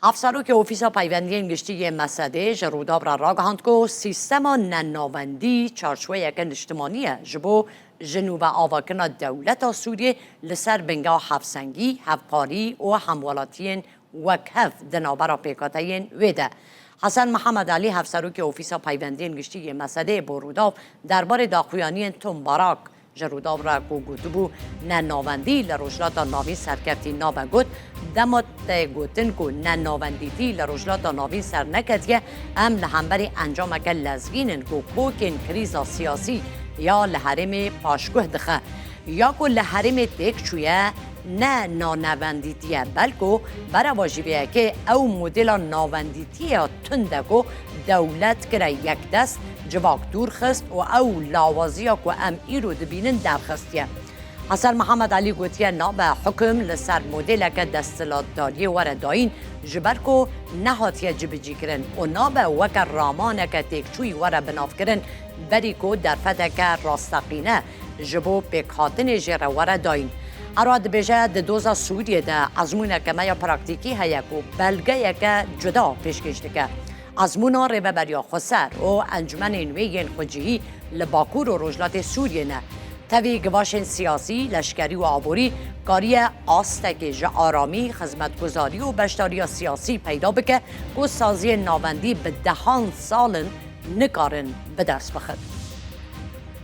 افسروک اوفیسا پیوندی گشتی MSD رûdaw را راگهاند که سیستما nenavendî çarçoveyeke niştimanî جبو جنوب آواکنا دولت سوریه لسر بنگاه هفسنگی، هفپاری و هموالاتین وکهف دنابرا پیکاتین ویده. حسن محمد علی افسروک اوفیسا پیوندی گشتی MSD با رûdaw درباره داخویانی توم باراک رûdaw را گوگوتو بو nenavendî لروجلاتا ناوی سرکفتی نابه گوت دمات گوتن که nenavendî لروجلاتا ناوی سر نکتیه ام لحنبری انجام که لزگینن که کوکین کریزا سیاسی یا لحرم پاشگوه دخه یا که لحرم تک چویه نه نانوندیتیه بلکه برای واجبیه که او مدل ناوندیتیه تنده که دولت کرده یک دست جواک دور خست و او لاوازیه که ام ایرو دبینن در خستیه. حسن محمد علی گوتیه نابه حکم لسر مدل که دستلاتداری ورداین جبر که نهاتیه جبجی کرن و نابه وکر رامانه که تکچوی ورد بناف کرن بری که در فده که راستقینه جبو پیکاتن جره ورداین. اراد بجه ده دوزا سوریه ده ازمونه که میا پراکتیکی هیا که بلگه که جدا پیشکشته که ازمونا رو بریا خسر و انجمن نویگین خجیهی لباکور و رجلات سوریه نه توی گواشن سیاسی، لشکری و آبوری کاری آسته که جا آرامی، خدمتگزاری و بشتاری سیاسی پیدا بکه که سازی ناوندی به دهان سالن نکارن به دست بخد.